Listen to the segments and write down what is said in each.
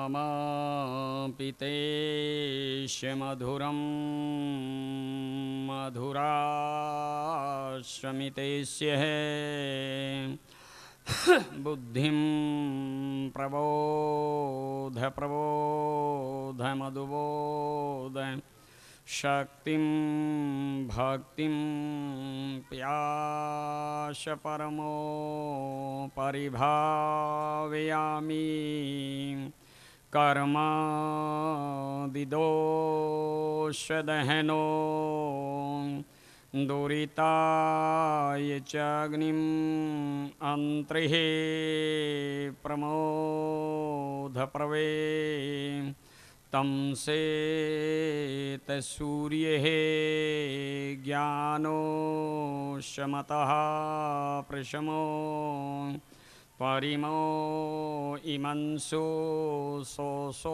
नामापि तेष्य मधुरं मधुराश्रमितेष्य बुद्धिं प्रबोध प्रबोध मधुबोध शक्तिं भक्तिं प्याश परमो परिभावयामि कर्मादिदोषदहनो दुरिताय च अग्निं अन्त्रिः प्रमोद प्रवे तमसे सूर्ये ज्ञानो शमतः प्रशमो परिमो इमंसो सोसो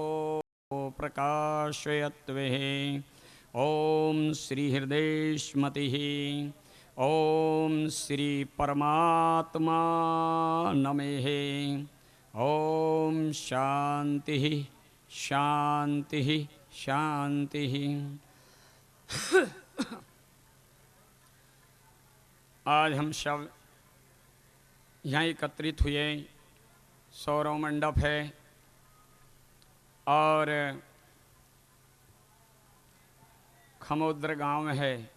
प्रकाशयत्वे ओम श्री हृदयेश्मतिः ओम श्री परमात्मा नमः ओम शांति शांति शांति। आज हम सब यहाँ एकत्रित हुए, सौरव मंडप है और खमोद्र गांव है,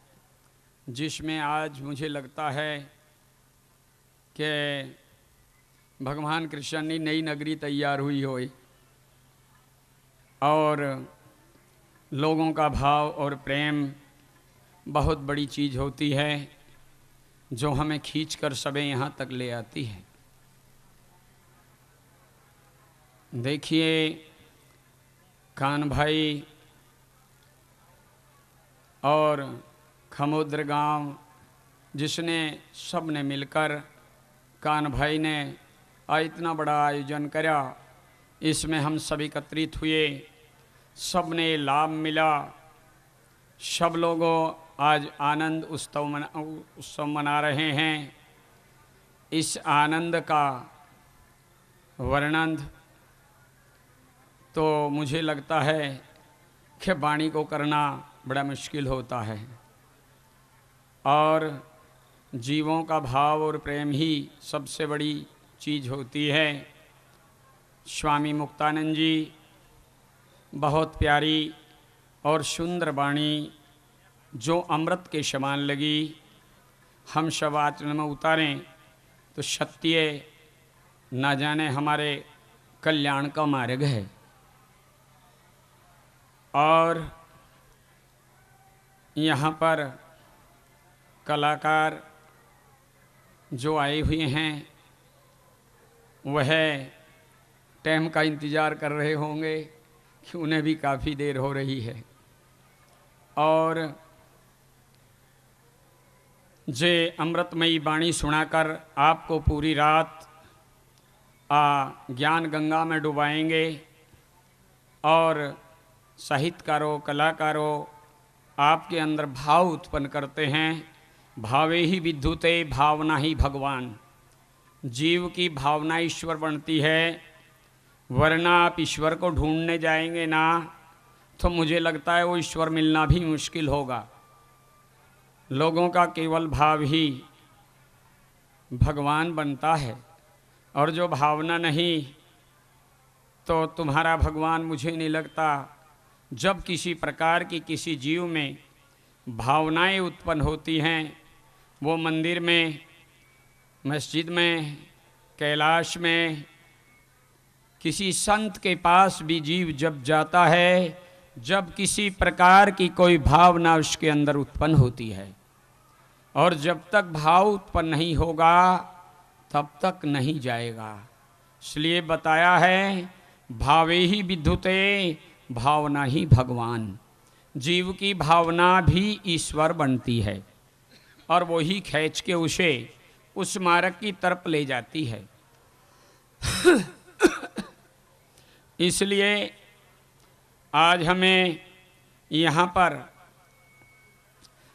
जिसमें आज मुझे लगता है कि भगवान कृष्ण की नई नगरी तैयार हुई हो और लोगों का भाव और प्रेम बहुत बड़ी चीज़ होती है जो हमें खींच कर सबे यहाँ तक ले आती है। देखिए कान भाई और खमोद्र गांव, जिसने सब ने मिलकर कान भाई ने इतना बड़ा आयोजन करा, इसमें हम सब एकत्रित हुए, सब ने लाभ मिला। सब लोगों आज आनंद उत्सव मना रहे हैं। इस आनंद का वर्णन तो मुझे लगता है कि वाणी को करना बड़ा मुश्किल होता है, और जीवों का भाव और प्रेम ही सबसे बड़ी चीज़ होती है। स्वामी मुक्तानंद जी बहुत प्यारी और सुंदर वाणी जो अमृत के समान लगी, हम सब आचरण में उतारें तो सत्य ना जाने हमारे कल्याण का मार्ग है। और यहाँ पर कलाकार जो आए हुए हैं वह टाइम का इंतज़ार कर रहे होंगे कि उन्हें भी काफ़ी देर हो रही है। और जे अमृतमयी वाणी सुनाकर आपको पूरी रात ज्ञान गंगा में डुबाएंगे। और साहित्यकारों कलाकारों आपके अंदर भाव उत्पन्न करते हैं। भावे ही विद्युते, भावना ही भगवान। जीव की भावना ईश्वर बनती है, वरना आप ईश्वर को ढूंढने जाएंगे ना तो मुझे लगता है वो ईश्वर मिलना भी मुश्किल होगा। लोगों का केवल भाव ही भगवान बनता है, और जो भावना नहीं तो तुम्हारा भगवान मुझे नहीं लगता। जब किसी प्रकार की किसी जीव में भावनाएं उत्पन्न होती हैं, वो मंदिर में, मस्जिद में, कैलाश में, किसी संत के पास भी जीव जब जाता है, जब किसी प्रकार की कोई भावना उसके अंदर उत्पन्न होती है, और जब तक भाव उत्पन्न नहीं होगा तब तक नहीं जाएगा। इसलिए बताया है भावे ही विद्युते, भावना ही भगवान। जीव की भावना भी ईश्वर बनती है और वही खींच के उसे उस मार्ग की तरफ ले जाती है। इसलिए आज हमें यहाँ पर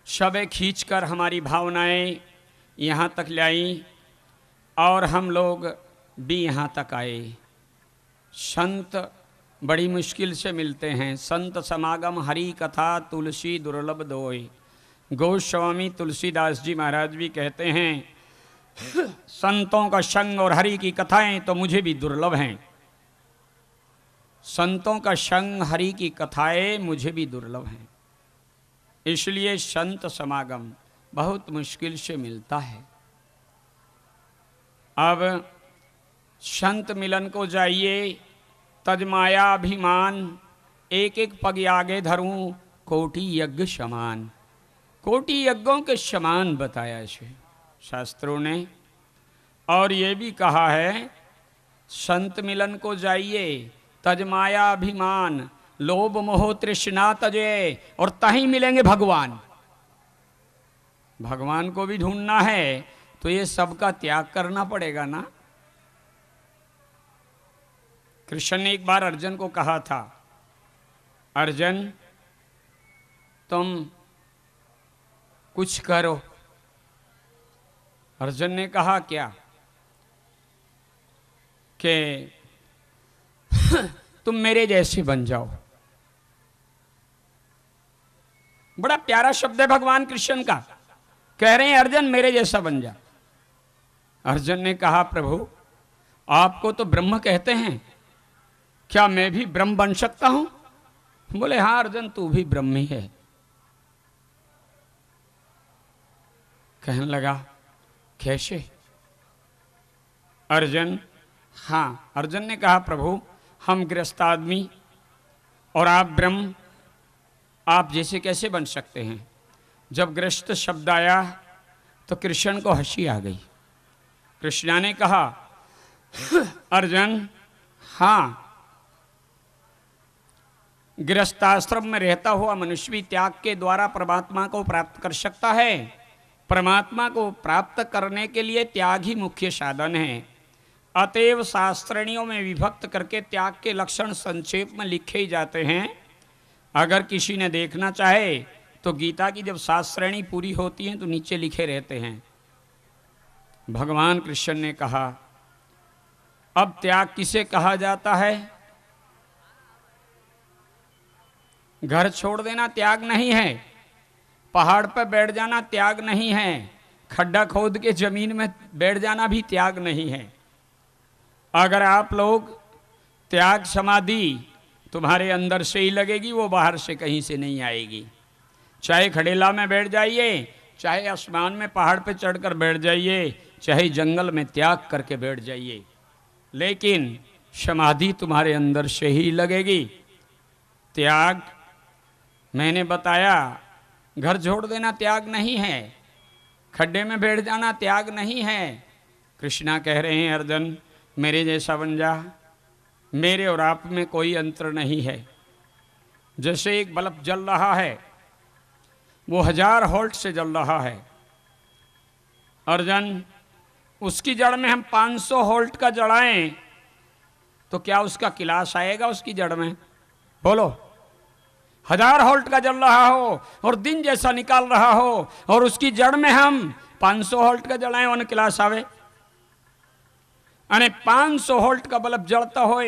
शबे खींचकर हमारी भावनाएं यहाँ तक लाई और हम लोग भी यहाँ तक आए। संत बड़ी मुश्किल से मिलते हैं। संत समागम हरि कथा तुलसी दुर्लभ दोय। गोस्वामी तुलसीदास जी महाराज भी कहते हैं संतों का संग और हरि की कथाएं तो मुझे भी दुर्लभ हैं। संतों का संग हरि की कथाएं मुझे भी दुर्लभ हैं, इसलिए संत समागम बहुत मुश्किल से मिलता है। अब संत मिलन को जाइए, तजमाया अभिमान, एक एक पग आगे धरूं कोटि यज्ञ समान। कोटि यज्ञों के समान बताया इसे शास्त्रों ने। और ये भी कहा है संत मिलन को जाइए, तजमाया अभिमान, लोभ मोह तृष्णा तजे, और तहीं मिलेंगे भगवान। भगवान को भी ढूंढना है तो ये सबका त्याग करना पड़ेगा ना। कृष्ण ने एक बार अर्जुन को कहा था, अर्जुन तुम कुछ करो। अर्जुन ने कहा क्या? कि तुम मेरे जैसे बन जाओ। बड़ा प्यारा शब्द है भगवान कृष्ण का। कह रहे हैं अर्जुन मेरे जैसा बन जा। अर्जुन ने कहा प्रभु आपको तो ब्रह्म कहते हैं, क्या मैं भी ब्रह्म बन सकता हूं? बोले हाँ अर्जुन तू भी ब्रह्म ही है। कहने लगा कैसे? अर्जुन हाँ। अर्जुन ने कहा प्रभु हम गृहस्थ आदमी और आप ब्रह्म, आप जैसे कैसे बन सकते हैं? जब गृहस्थ शब्द आया तो कृष्ण को हंसी आ गई। कृष्णा ने कहा अर्जुन हाँ, गृहस्थाश्रम में रहता हुआ मनुष्य भी त्याग के द्वारा परमात्मा को प्राप्त कर सकता है। परमात्मा को प्राप्त करने के लिए त्याग ही मुख्य साधन है। अतएव शास्त्रणियों में विभक्त करके त्याग के लक्षण संक्षेप में लिखे ही जाते हैं। अगर किसी ने देखना चाहे तो गीता की जब 7 श्रेणी पूरी होती हैं तो नीचे लिखे रहते हैं। भगवान कृष्ण ने कहा अब त्याग किसे कहा जाता है? घर छोड़ देना त्याग नहीं है, पहाड़ पर बैठ जाना त्याग नहीं है, खड्डा खोद के जमीन में बैठ जाना भी त्याग नहीं है। अगर आप लोग त्याग समाधि तुम्हारे अंदर से ही लगेगी, वो बाहर से कहीं से नहीं आएगी। चाहे खड़ेला में बैठ जाइए, चाहे आसमान में पहाड़ पे चढ़कर बैठ जाइए, चाहे जंगल में त्याग करके बैठ जाइए, लेकिन समाधि तुम्हारे अंदर से ही लगेगी। त्याग मैंने बताया, घर छोड़ देना त्याग नहीं है, खड्डे में बैठ जाना त्याग नहीं है। कृष्णा कह रहे हैं अर्जुन मेरे जैसा बन जा। मेरे और आप में कोई अंतर नहीं है। जैसे एक बल्ब जल रहा है, वो 1000 वोल्ट से जल रहा है। अर्जुन उसकी जड़ में हम 500 वोल्ट का जड़ाएं तो क्या उसका किलास आएगा उसकी जड़ में? बोलो। 1000 वोल्ट का जल रहा हो और दिन जैसा निकाल रहा हो और उसकी जड़ में हम 500 वोल्ट का जलाएं, उन्हें किलास आवे? अने 500 वोल्ट का बल्ब जलता हो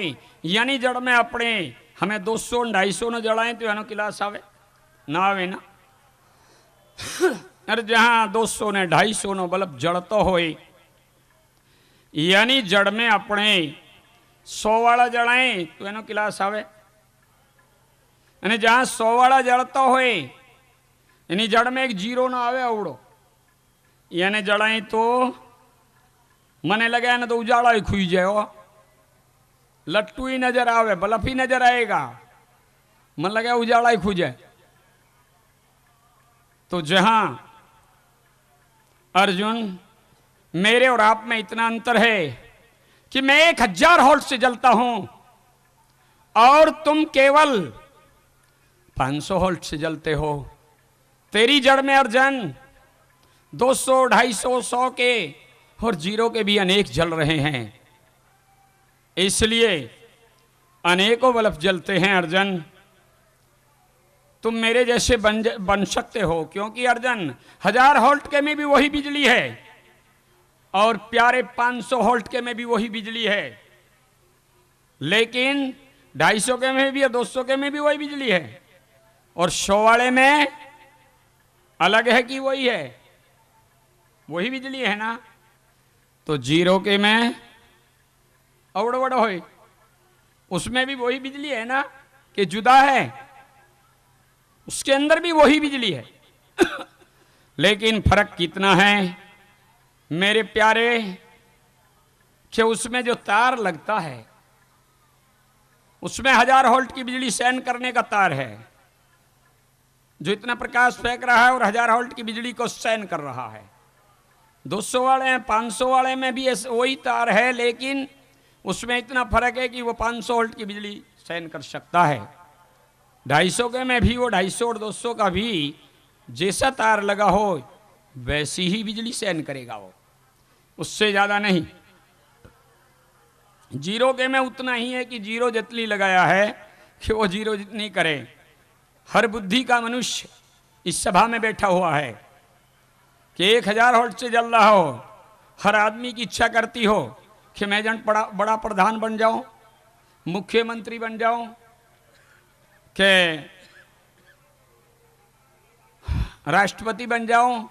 यानी जड़ में अपने हमें 200-250 न जलाएं तो यानो किलास आवे ना? आवे ना। अरे जहां 200 ने 250 नो बल्ब जड़ता हो यानी जड़ में अपने 100 वाला जड़ाएं तो एनो किलास आवे। અને જ્યાં 100 વાળા જળતા હોય એની જड़ में एक 0 ना आवे अवड़ो, याने जड़ाई तो मने लगे ना तो उजाड़ा ही खुई जाए, लट्टू ही नजर आवे, बल्ब ही नजर आएगा, मन लगे उजाड़ा ही खुज जाए। तो जहां अर्जुन मेरे और आप में इतना अंतर है कि मैं 1000 वोल्ट से जलता हूं और तुम केवल 500 वोल्ट से जलते हो। तेरी जड़ में अर्जुन 200, 250, 100 के और 0 के भी अनेक जल रहे हैं, इसलिए अनेकों बल्ब जलते हैं। अर्जुन तुम मेरे जैसे बन सकते हो, क्योंकि अर्जुन 1000 वोल्ट के में भी वही बिजली है और प्यारे 500 वोल्ट के में भी वही बिजली है, लेकिन 250 के में भी है, 200 के में भी वही बिजली है, और 100 वाले में अलग है कि वही है, वही बिजली है ना। तो 0 के में अवड़ हो, उसमें भी वही बिजली है ना कि जुदा है, उसके अंदर भी वही बिजली है। लेकिन फर्क कितना है मेरे प्यारे, कि उसमें जो तार लगता है उसमें 1000 वोल्ट की बिजली सहन करने का तार है, जो इतना प्रकाश फेंक रहा है और 1000 वोल्ट की बिजली को सहन कर रहा है। 200 वाले हैं, 500 वाले में भी वही तार है, लेकिन उसमें इतना फर्क है कि वो 500 वोल्ट की बिजली सहन कर सकता है। 250 के में भी वो 250 और 200 का भी जैसा तार लगा हो वैसी ही बिजली सहन करेगा, वो उससे ज्यादा नहीं। 0 के में उतना ही है कि 0 जितनी लगाया है कि वो 0 जितनी करे। हर बुद्धि का मनुष्य इस सभा में बैठा हुआ है कि 1000 वोल्ट से जल रहा हो, हर आदमी की इच्छा करती हो कि मैं जन बड़ा प्रधान बन जाऊं, मुख्यमंत्री बन जाऊं, कि राष्ट्रपति बन जाऊं।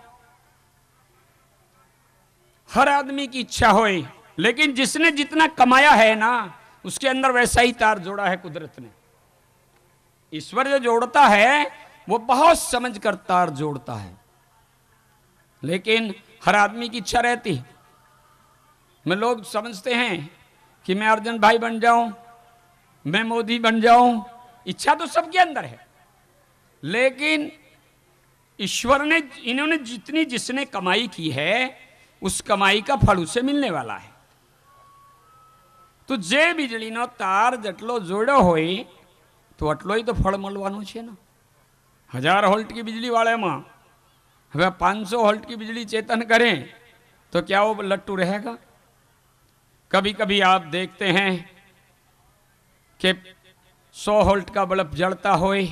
हर आदमी की इच्छा होए, लेकिन जिसने जितना कमाया है ना उसके अंदर वैसा ही तार जोड़ा है कुदरत ने। ईश्वर जो जोड़ता है वो बहुत समझ कर तार जोड़ता है, लेकिन हर आदमी की इच्छा रहती। मैं लोग समझते हैं कि मैं अर्जन भाई बन जाऊं, मैं मोदी बन जाऊं, इच्छा तो सबके अंदर है, लेकिन ईश्वर ने, इन्होंने जितनी जिसने कमाई की है उस कमाई का फल उसे मिलने वाला है। तो जे बिजली नो तार जटलो जोड़ो होए तो अटलो ही तो फल મળવાનું છે ને। 1000 वोल्ट की बिजली वाले में હવે 500 वोल्ट की बिजली चेतन करें तो क्या वो लट्टू रहेगा? कभी कभी आप देखते हैं कि 100 वोल्ट का बल्ब जलता होए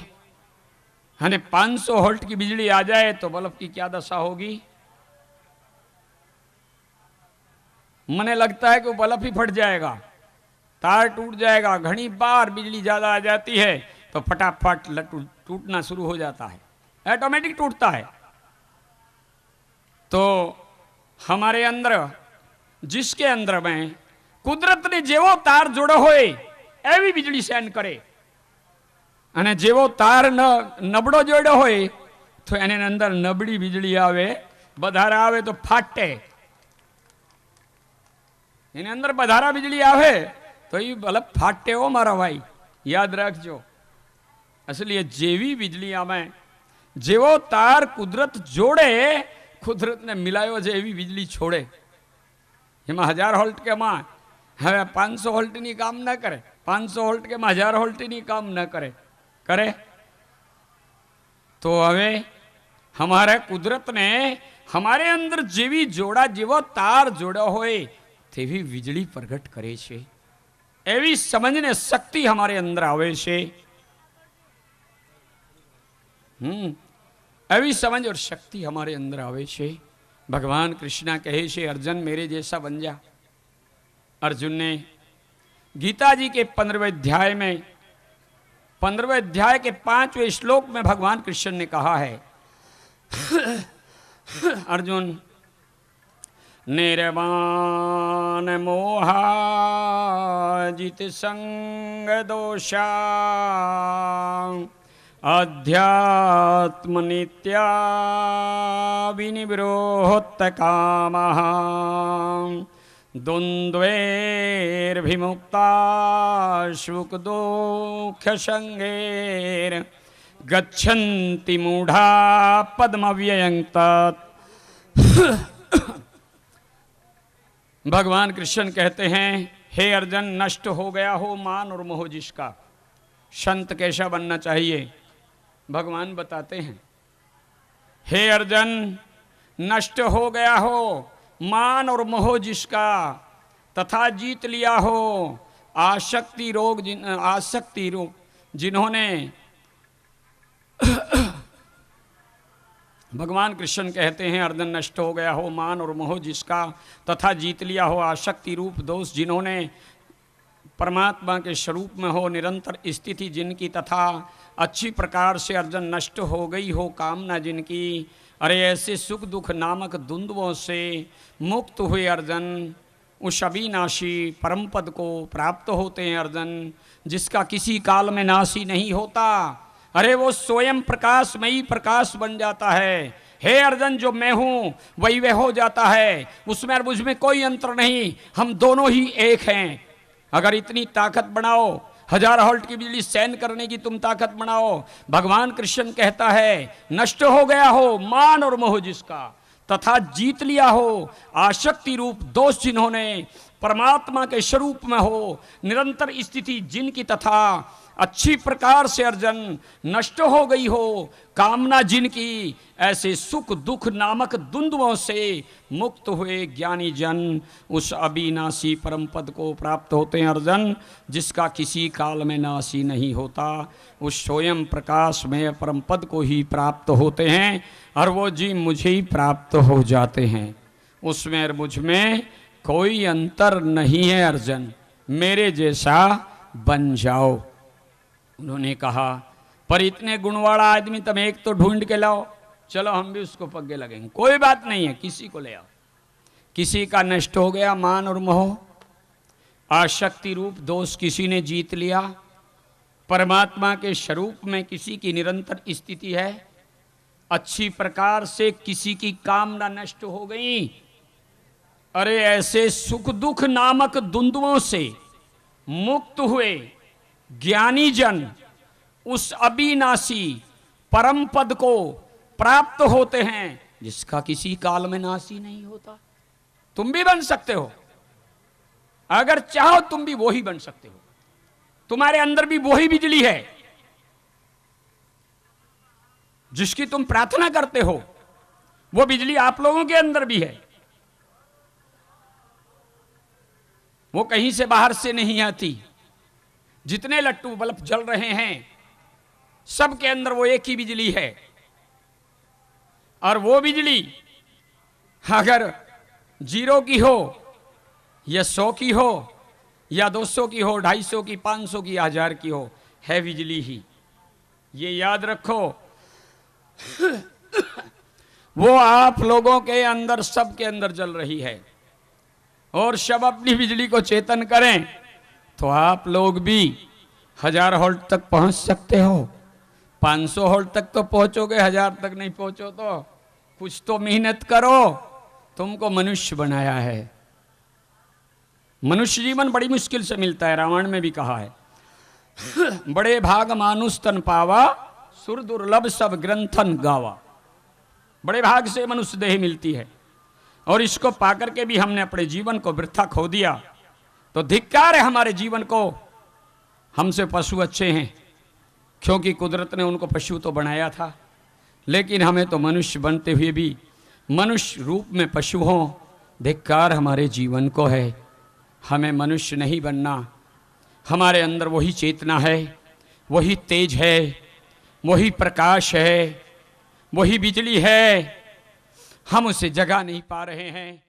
और 500 वोल्ट की बिजली आ जाए तो बल्ब की क्या दशा होगी? मने लगता है कि वो बल्ब ही फट जाएगा, तार टूट जाएगा। घनी बार बिजली ज्यादा आ जाती है तो फटाफट लट्टू टूटना शुरू हो जाता है, ऑटोमेटिक टूटता है। तो हमारे अंदर, जिसके अंदर में कुदरत ने जेवो तार जोड़ो होए एवी बिजली सहन करे, અને જેવો તાર નબળો જોડ્યો હોય તો એને અંદર નબળી बिजली आवे, बधारा आवे तो फाटे। एने अंदर बधारा बिजली आवे तो ये बल्ब फाटे हो मारा भाई, याद रखजो। इसलिए जेवी बिजली आवे, जेवो तार कुदरत जोड़े, कुदरत ने मिलायो जेवी बिजली छोड़े। एम 1000 वोल्ट के में हवे 500 वोल्ट नी काम न करे, 500 वोल्ट के में 1000 वोल्ट नी काम न करे, करे तो हवे हमारे कुदरत ने हमारे अंदर जेवी जोड़ा, जेवो तार जोड़ो होए तेवी वीजળી प्रगट करे छे, एवी समझने शक्ति हमारे अंदर आवे छे। एवी समझ और शक्ति हमारे अंदर आवे छे। भगवान कृष्ण कहे छे अर्जुन मेरे जैसा बन जा। अर्जुन ने गीता जी के 15वें अध्याय में, 15वें अध्याय के 5वें श्लोक में भगवान कृष्ण ने कहा है, अर्जुन निर्वाण मोहाजित संग दोषा अध्यात्म नित्या विनिवृत्त कामः द्वंद्वैर्भिमुक्ता सुख दुःख संगैर् गच्छन्ति मूढ़ा पद्मव्ययं तत्। भगवान कृष्ण कहते हैं हे अर्जुन नष्ट हो गया हो मान और मोह जिसका। संत कैसा बनना चाहिए भगवान बताते हैं, हे अर्जुन नष्ट हो गया हो मान और मोह जिसका, तथा जीत लिया हो आसक्ति रोग जिन्होंने भगवान कृष्ण कहते हैं अर्जुन नष्ट हो गया हो मान और मोह जिसका, तथा जीत लिया हो आसक्ति रूप दोष जिन्होंने परमात्मा के स्वरूप में हो, निरंतर स्थिति जिनकी तथा अच्छी प्रकार से अर्जन नष्ट हो गई हो कामना जिनकी, अरे ऐसे सुख दुख नामक द्वंद्वों से मुक्त हुए अर्जन उस अविनाशी परम पद को प्राप्त होते हैं अर्जन, जिसका किसी काल में नाशी नहीं होता। अरे वो स्वयं प्रकाशमयी प्रकाश बन जाता है। हे अर्जन, जो मैं हूँ वही वह हो जाता है, उसमें और मुझ में कोई अंतर नहीं, हम दोनों ही एक हैं। अगर इतनी ताकत बनाओ, 1000 वोल्ट की बिजली सहन करने की तुम ताकत बनाओ, भगवान कृष्ण कहता है नष्ट हो गया हो मान और मोह जिसका, तथा जीत लिया हो आसक्ति रूप दोष जिन्होंने, परमात्मा के स्वरूप में हो, निरंतर स्थिति जिनकी तथा अच्छी प्रकार से अर्जन नष्ट हो गई हो कामना जिनकी, ऐसे सुख दुख नामक द्वंद्वों से मुक्त हुए ज्ञानी जन उस अविनाशी परम पद को प्राप्त होते हैं अर्जन, जिसका किसी काल में नाशी नहीं होता। उस स्वयं प्रकाश में परम पद को ही प्राप्त होते हैं और वो जी मुझे ही प्राप्त हो जाते हैं। उसमें और मुझ में कोई अंतर नहीं है अर्जन, मेरे जैसा बन जाओ। उन्होंने कहा पर इतने गुणवाड़ा आदमी तुम एक तो ढूंढ के लाओ, चलो हम भी उसको पग्गे लगेंगे। कोई बात नहीं है, किसी को ले आओ। किसी का नष्ट हो गया मान और मोह, आसक्ति रूप दोष किसी ने जीत लिया, परमात्मा के स्वरूप में किसी की निरंतर स्थिति है, अच्छी प्रकार से किसी की कामना नष्ट हो गई। अरे ऐसे सुख दुख नामक द्वंद्वों से मुक्त हुए ज्ञानी जन उस अविनाशी परम पद को प्राप्त होते हैं, जिसका किसी काल में नाशी नहीं होता। तुम भी बन सकते हो, अगर चाहो तुम भी वो ही बन सकते हो। तुम्हारे अंदर भी वही बिजली है जिसकी तुम प्रार्थना करते हो, वो बिजली आप लोगों के अंदर भी है। वो कहीं से बाहर से नहीं आती। जितने लट्टू बल्ब जल रहे हैं सबके अंदर वो एक ही बिजली है, और वो बिजली अगर 0 की हो या 100 की हो या 200 की हो, 250 की, 500 की, 1000 की हो, है बिजली ही। ये याद रखो वो आप लोगों के अंदर सबके अंदर जल रही है, और सब अपनी बिजली को चेतन करें तो आप लोग भी 1000 वोल्ट तक पहुंच सकते हो। 500 वोल्ट तक तो पहुंचोगे, 1000 तक नहीं पहुंचो तो कुछ तो मेहनत करो। तुमको मनुष्य बनाया है। मनुष्य जीवन बड़ी मुश्किल से मिलता है, रामायण में भी कहा है बड़े भाग मानुष तन पावा, सुर दुर्लभ सब ग्रंथन गावा। बड़े भाग से मनुष्य देह मिलती है, और इसको पाकर के भी हमने अपने जीवन को वृथा खो दिया, तो धिक्कार है हमारे जीवन को। हमसे पशु अच्छे हैं, क्योंकि कुदरत ने उनको पशु तो बनाया था, लेकिन हमें तो मनुष्य बनते हुए भी मनुष्य रूप में पशु हों। धिक्कार हमारे जीवन को है। हमें मनुष्य नहीं बनना। हमारे अंदर वही चेतना है, वही तेज है, वही प्रकाश है, वही बिजली है। हम उसे जगा नहीं पा रहे हैं।